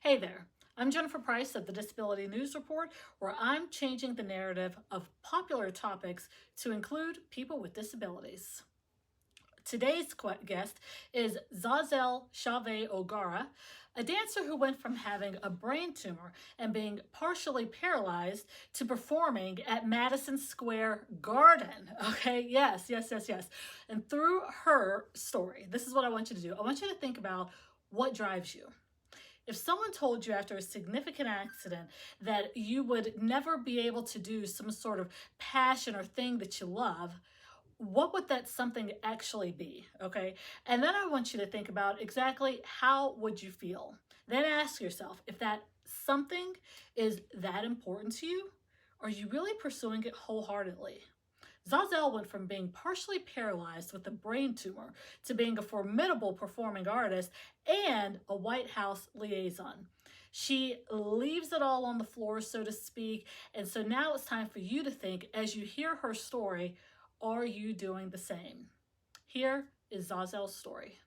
Hey there, I'm Jennifer Price of the Disability News Report, where I'm changing the narrative of popular topics to include people with disabilities. Today's guest is Zazel Chaveh O'Garra, a dancer who went from having a brain tumor and being partially paralyzed to performing at Madison Square Garden. Okay, yes. And through her story, this is what I want you to do. I want you to think about what drives you. If someone told you after a significant accident that you would never be able to do some sort of passion or thing that you love, what would that something actually be? Okay. And then I want you to think about exactly how would you feel? Then ask yourself if that something is that important to you. Are you really pursuing it wholeheartedly? Zazel went from being partially paralyzed with a brain tumor to being a formidable performing artist and a White House liaison. She leaves it all on the floor, so to speak. And so now it's time for you to think, as you hear her story, are you doing the same? Here is Zazel's story.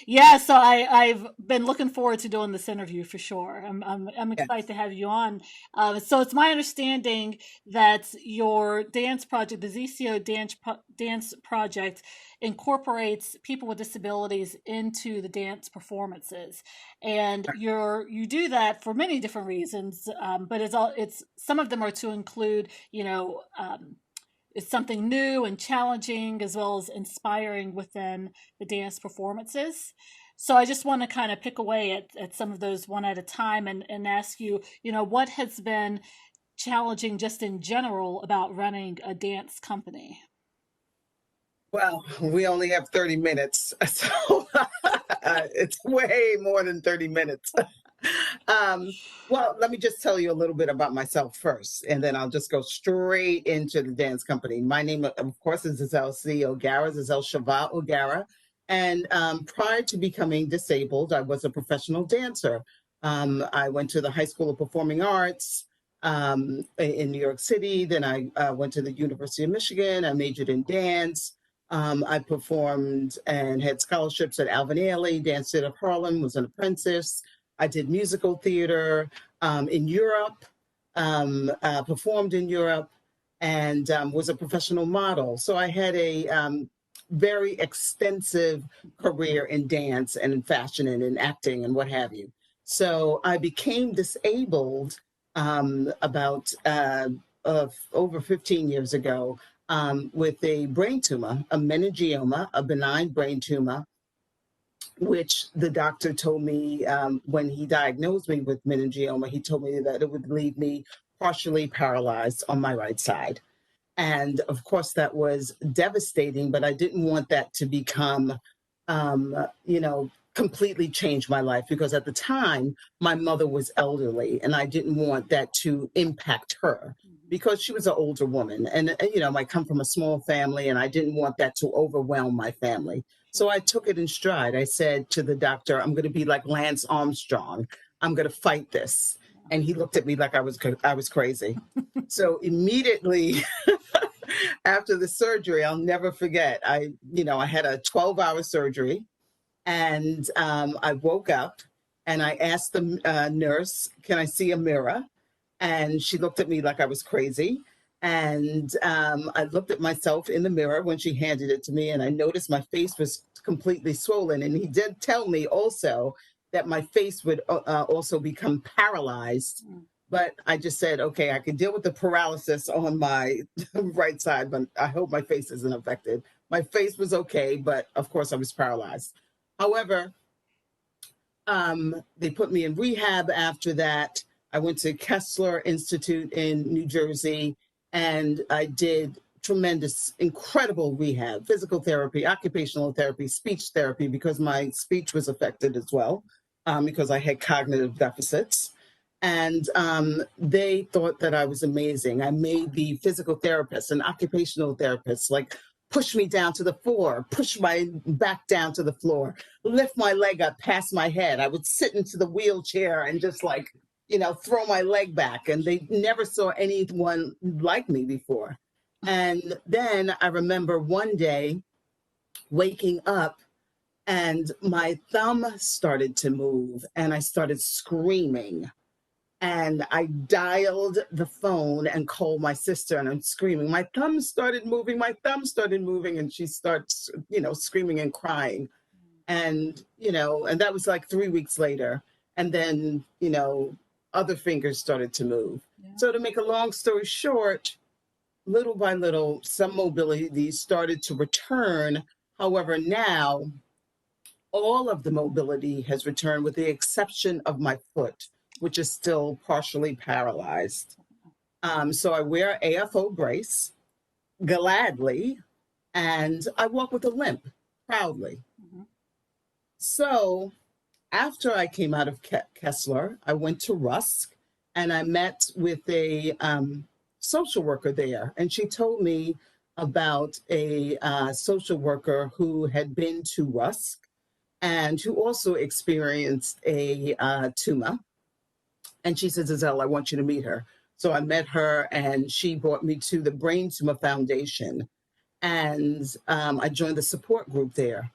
Yeah, so I've been looking forward to doing this interview for sure. I'm excited Yes. to have you on. So it's my understanding that your dance project, the ZCO Dance Project, incorporates people with disabilities into the dance performances, and you do that for many different reasons. But it's some of them are to include, it's something new and challenging as well as inspiring within the dance performances. So I just want to kind of pick away at some of those one at a time and ask you, what has been challenging just in general about running a dance company? Well, we only have 30 minutes, so it's way more than 30 minutes. Um, well, let me just tell you a little bit about myself first, and then I'll just go straight into the dance company. My name, of course, is Zazel C. O'Garra, Zazel Chaveh O'Garra. And prior to becoming disabled, I was a professional dancer. I went to the High School of Performing Arts in New York City. Then I went to the University of Michigan. I majored in dance. I performed and had scholarships at Alvin Ailey, Dance Theater of Harlem, was an apprentice. I did musical theater in Europe, performed in Europe, and was a professional model. So I had a very extensive career in dance and in fashion and in acting and what have you. So I became disabled about over 15 years ago with a brain tumor, a meningioma, a benign brain tumor, which the doctor told me when he diagnosed me with meningioma, he told me that it would leave me partially paralyzed on my right side. And of course, that was devastating, but I didn't want that to become, completely change my life because at the time, my mother was elderly and I didn't want that to impact her because she was an older woman. And, I come from a small family and I didn't want that to overwhelm my family. So I took it in stride. I said to the doctor, I'm going to be like Lance Armstrong. I'm going to fight this. And he looked at me like I was crazy. So immediately after the surgery, I'll never forget. I had a 12-hour surgery, and I woke up, and I asked the nurse, "Can I see a mirror?" And she looked at me like I was crazy. And I looked at myself in the mirror when she handed it to me, and I noticed my face was completely swollen. And he did tell me also that my face would also become paralyzed. But I just said, okay, I can deal with the paralysis on my right side, but I hope my face isn't affected. My face was okay, but of course I was paralyzed. However, they put me in rehab after that. I went to Kessler Institute in New Jersey, and I did tremendous, incredible rehab, physical therapy, occupational therapy, speech therapy, because my speech was affected as well, because I had cognitive deficits. And they thought that I was amazing. I made the physical therapist and occupational therapist like push me down to the floor, push my back down to the floor, lift my leg up past my head. I would sit into the wheelchair and just like, throw my leg back. And they never saw anyone like me before. And then I remember one day waking up and my thumb started to move and I started screaming. And I dialed the phone and called my sister, and I'm screaming. My thumb started moving. My thumb started moving, and she starts, screaming and crying. And and that was like 3 weeks later. And then other fingers started to move. Yeah. So to make a long story short, little by little, some mobility started to return. However, now all of the mobility has returned with the exception of my foot, which is still partially paralyzed. So I wear AFO brace gladly, and I walk with a limp proudly. Mm-hmm. So after I came out of Kessler, I went to Rusk and I met with a social worker there. And she told me about a social worker who had been to Rusk and who also experienced a tumor. And she said, Zazel, I want you to meet her. So I met her and she brought me to the Brain Tumor Foundation. And I joined the support group there.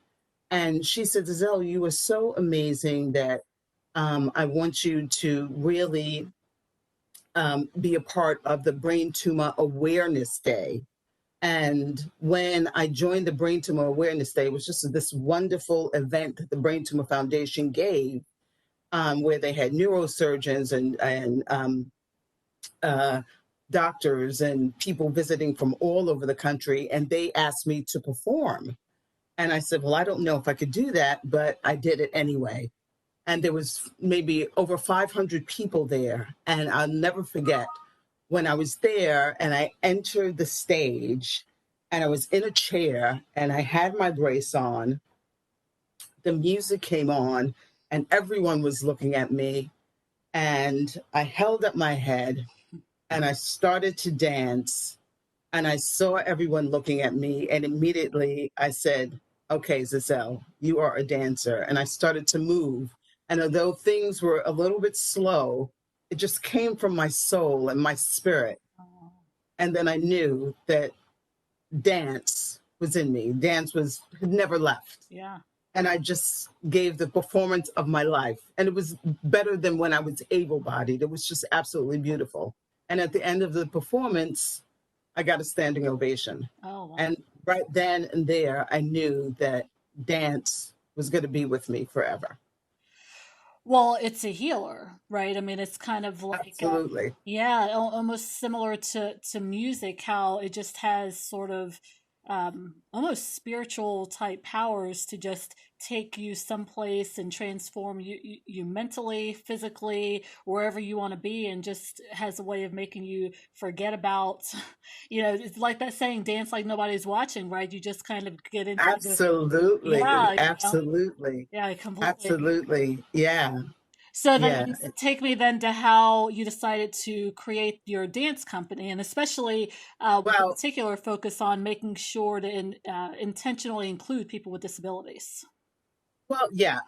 And she said, Zazel, you are so amazing that I want you to really be a part of the Brain Tumor Awareness Day. And when I joined the Brain Tumor Awareness Day, it was just this wonderful event that the Brain Tumor Foundation gave, where they had neurosurgeons and doctors and people visiting from all over the country. And they asked me to perform. And I said, well, I don't know if I could do that, but I did it anyway. And there was maybe over 500 people there. And I'll never forget when I was there and I entered the stage and I was in a chair and I had my brace on. The music came on and everyone was looking at me. And I held up my head and I started to dance. And I saw everyone looking at me. And immediately I said, okay, Zazel, you are a dancer. And I started to move. And although things were a little bit slow, it just came from my soul and my spirit. And then I knew that dance was in me. Dance had never left. Yeah. And I just gave the performance of my life. And it was better than when I was able-bodied. It was just absolutely beautiful. And at the end of the performance, I got a standing ovation. Oh, wow. And right then and there, I knew that dance was going to be with me forever. Well, it's a healer, right? I mean, it's kind of like, Absolutely. yeah, almost similar to music, how it just has sort of almost spiritual type powers to just take you someplace and transform you mentally, physically, wherever you want to be, and just has a way of making you forget about, it's like that saying, dance like nobody's watching, right? You just kind of get into Absolutely. yeah, Absolutely. yeah, I completely agree. Absolutely. Yeah. So then Yeah. you take me then to how you decided to create your dance company, and especially with a Well, particular focus on making sure to intentionally include people with disabilities. yeah.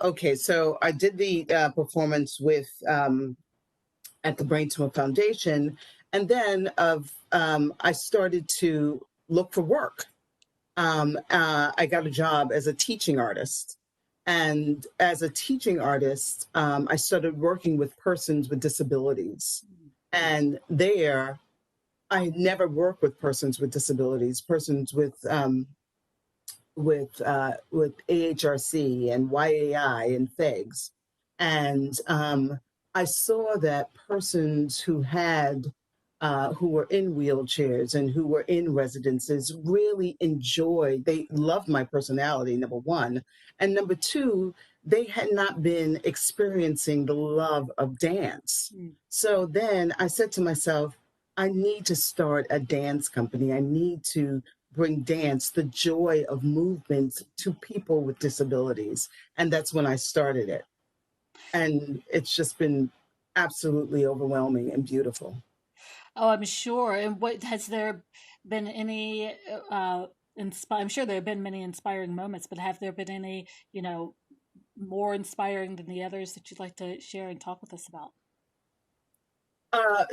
Okay. So I did the performance with at the Brain Tumor Foundation, and then I started to look for work. I got a job as a teaching artist. And as a teaching artist, I started working with persons with disabilities. And there, I had never worked with persons with disabilities, persons with AHRC and YAI and FEGS. And I saw that persons who were in wheelchairs and who were in residences really enjoyed, they loved my personality, number one. And number two, they had not been experiencing the love of dance. Mm. So then I said to myself, I need to start a dance company. I need to bring dance, the joy of movement, to people with disabilities. And that's when I started it. And it's just been absolutely overwhelming and beautiful. Oh, I'm sure. And what has there been any I'm sure there have been many inspiring moments, but have there been any, more inspiring than the others that you'd like to share and talk with us about?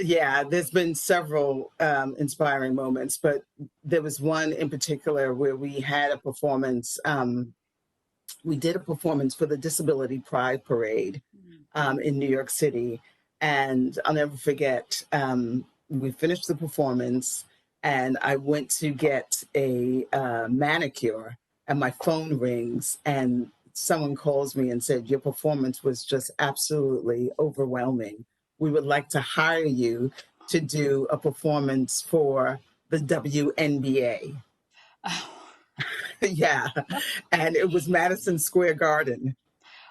Yeah, there's been several inspiring moments, but there was one in particular where we had a performance. we did a performance for the Disability Pride Parade in New York City. And I'll never forget, we finished the performance and I went to get a manicure and my phone rings and someone calls me and said, your performance was just absolutely overwhelming. We would like to hire you to do a performance for the WNBA. Oh. Yeah. And it was Madison Square Garden.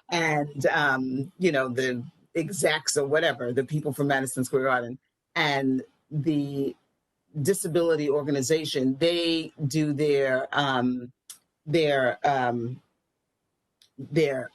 And, the execs or whatever, the people from Madison Square Garden and the disability organization, they do their, their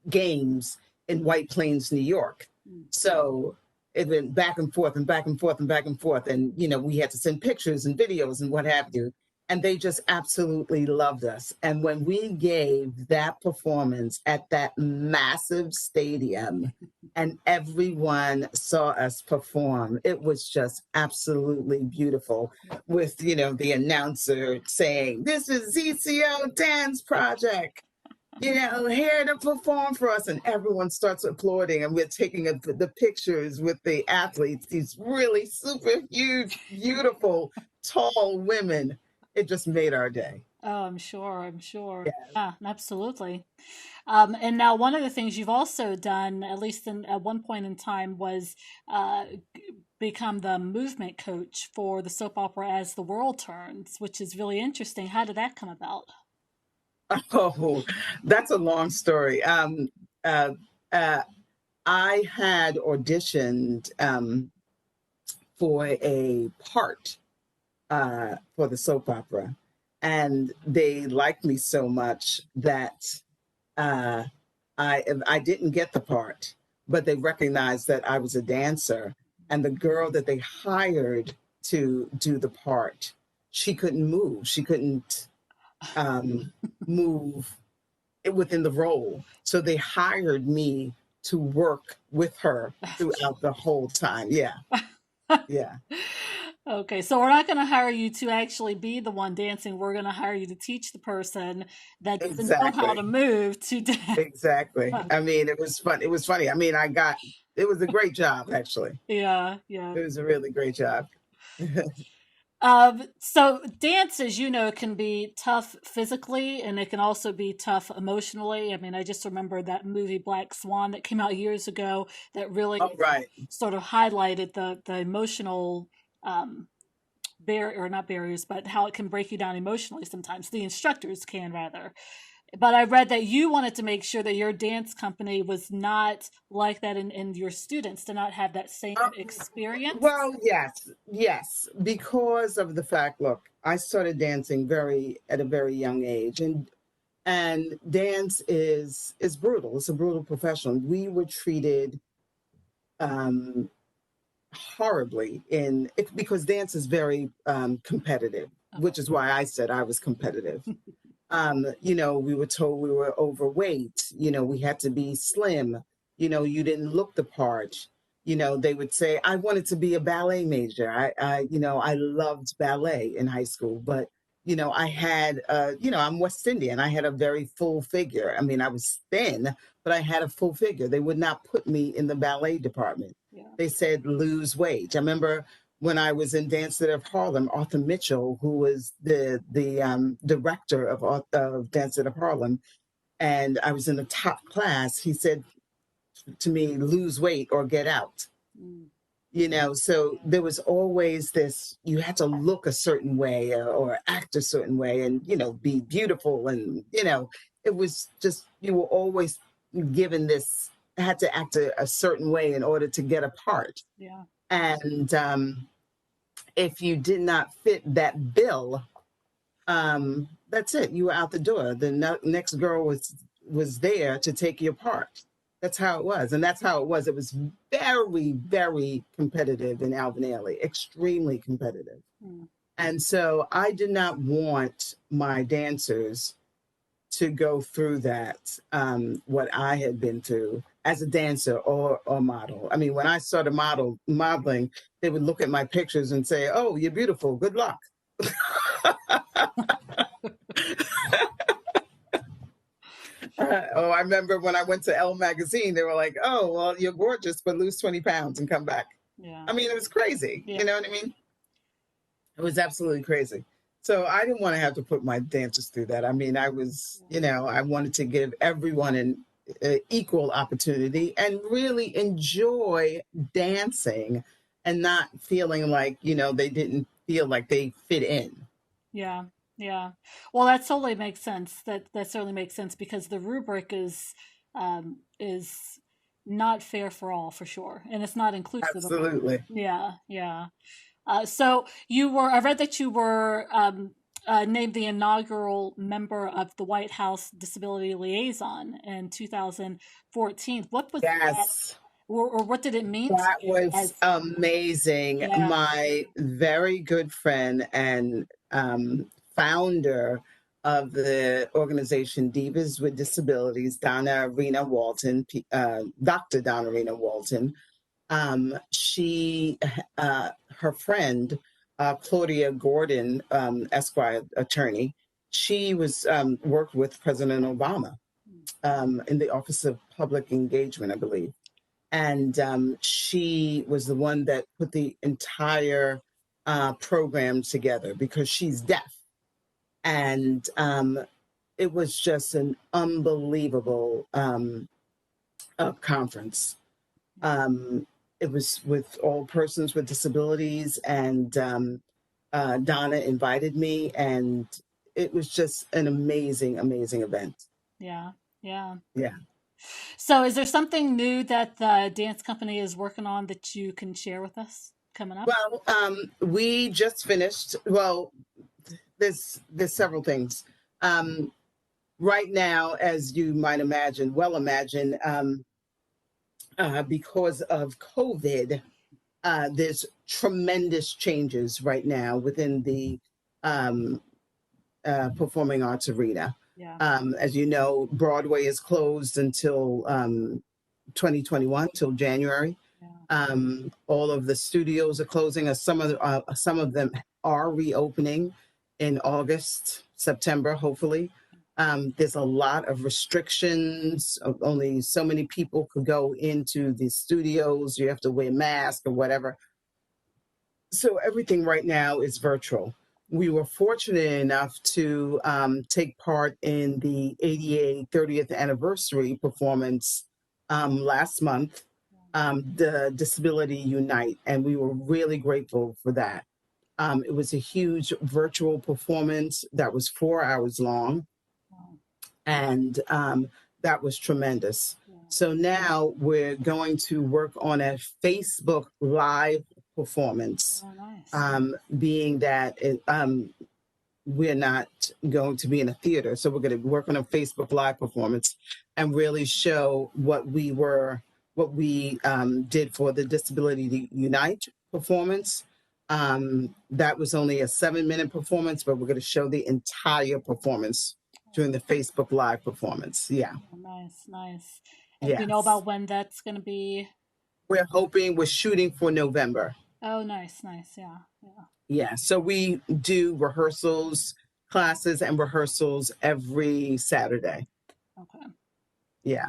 games in White Plains, New York. So it went back and forth and back and forth and back and forth. And, we had to send pictures and videos and what have you. And they just absolutely loved us. And when we gave that performance at that massive stadium and everyone saw us perform, it was just absolutely beautiful with, the announcer saying, this is ZCO Dance Project. Here to perform for us. And everyone starts applauding and we're taking the pictures with the athletes, these really super huge, beautiful, tall women. It just made our day. Oh, I'm sure. I'm sure. Yeah. Yeah, absolutely. And now, one of the things you've also done, at least at one point in time, was become the movement coach for the soap opera As the World Turns, which is really interesting. How did that come about? Oh, that's a long story. Uh, uh, I had auditioned for a part for the soap opera, and they liked me so much that uh, I didn't get the part, but they recognized that I was a dancer, and the girl that they hired to do the part, she couldn't move. She couldn't move within the role. So they hired me to work with her throughout the whole time. Yeah. Yeah. Okay, so we're not going to hire you to actually be the one dancing. We're going to hire you to teach the person that doesn't know how to Exactly. move to dance. Exactly. I mean, it was fun. It was funny. I mean, it was a great job, actually. Yeah, yeah. It was a really great job. So dance, as you know, can be tough physically and it can also be tough emotionally. I mean, I just remember that movie Black Swan that came out years ago that really All right. sort of highlighted the emotional or not barriers, but how it can break you down emotionally sometimes. The instructors can rather. But I read that you wanted to make sure that your dance company was not like that and your students to not have that same experience. Well, yes, because of the fact, look, I started dancing at a very young age, and dance is brutal. It's a brutal profession. We were treated um, horribly because dance is very competitive, which is why I said I was competitive. We were told we were overweight. We had to be slim. You didn't look the part. They would say I wanted to be a ballet major. I loved ballet in high school, but I had, I'm West Indian. I had a very full figure. I mean, I was thin, but I had a full figure. They would not put me in the ballet department. Yeah. They said lose weight. I remember when I was in Dance Theater of Harlem, Arthur Mitchell, who was the director of Dance Theater of Harlem, and I was in the top class. He said to me, "Lose weight or get out." So there was always this. You had to look a certain way or act a certain way, and be beautiful, and it was just you were always given this. Had to act a certain way in order to get a part. Yeah. And if you did not fit that bill, that's it. You were out the door. The next girl was there to take your part. That's how it was, and that's how it was. It was very, very competitive in Alvin Ailey, extremely competitive. And so I did not want my dancers to go through that, what I had been through as a dancer or model. I mean, when I started modeling, they would look at my pictures and say, "Oh, you're beautiful. Good luck." Oh, I remember when I went to Elle magazine, they were like, "Oh, well, you're gorgeous, but lose 20 pounds and come back." Yeah. I mean, it was crazy. Yeah. You know what I mean? It was absolutely crazy. So I didn't want to have to put my dancers through that. I mean, I was, I wanted to give everyone an equal opportunity and really enjoy dancing and not feeling like, they didn't feel like they fit in. Yeah. Yeah. Well, that totally makes sense. That certainly makes sense because the rubric is not fair for all for sure, and it's not inclusive of all. Absolutely. Yeah. Yeah. So I read that you were named the inaugural member of the White House Disability Liaison in 2014. What was that, Yes. or what did it mean to That you was as, amazing. yeah, My very good friend and founder of the organization Divas with Disabilities, Dr. Donna Rena Walton, her friend, Claudia Gordon, Esquire attorney, she was worked with President Obama in the Office of Public Engagement, I believe. And she was the one that put the entire program together because she's deaf. And it was just an unbelievable conference. Um, it was with all persons with disabilities, and Donna invited me, and it was just an amazing, amazing event. yeah, yeah. Yeah. So is there something new that the dance company is working on that you can share with us coming up? Well, we just finished. Well, there's several things. Um, right now, as you might imagine, because of COVID, there's tremendous changes right now within the um, performing arts arena. Yeah, As you know, Broadway is closed until 2021, till January. yeah, All of the studios are closing. Some of them are reopening in August, September, hopefully. There's a lot of restrictions. Only so many people could go into the studios. You have to wear masks or whatever. So everything right now is virtual. We were fortunate enough to take part in the ADA 30th anniversary performance last month, the Disability Unite, and we were really grateful for that. It was a huge virtual performance that was 4 hours long, wow, and that was tremendous. yeah. So now we're going to work on a Facebook Live performance, Oh, nice. being that we're not going to be in a theater. So we're going to work on a Facebook Live performance and really show what we did for the Disability Unite performance. That was only a 7-minute performance, but we're going to show the entire performance during the Facebook Live performance. Yeah. Oh, nice, nice. And do you know Yes. about when that's going to be? We're shooting for November. Oh, nice, nice. Yeah, yeah. Yeah. So we do classes and rehearsals every Saturday. Okay. Yeah.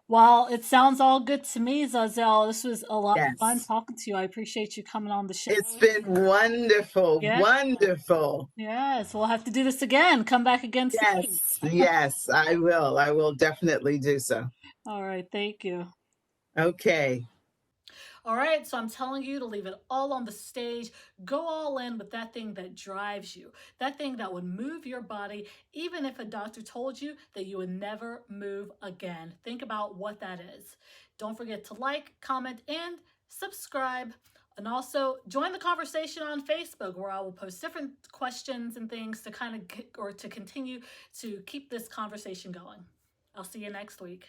Well, it sounds all good to me, Zazel. This was a lot of fun Yes. talking to you. I appreciate you coming on the show. It's been wonderful. Yeah. Wonderful. Yes, we'll have to do this again. Come back again soon. Yes. Yes, I will. I will definitely do so. All right, thank you. Okay. All right, so I'm telling you to leave it all on the stage. Go all in with that thing that drives you, that thing that would move your body, even if a doctor told you that you would never move again. Think about what that is. Don't forget to like, comment, and subscribe. And also join the conversation on Facebook where I will post different questions and things to kind of or to continue to keep this conversation going. I'll see you next week.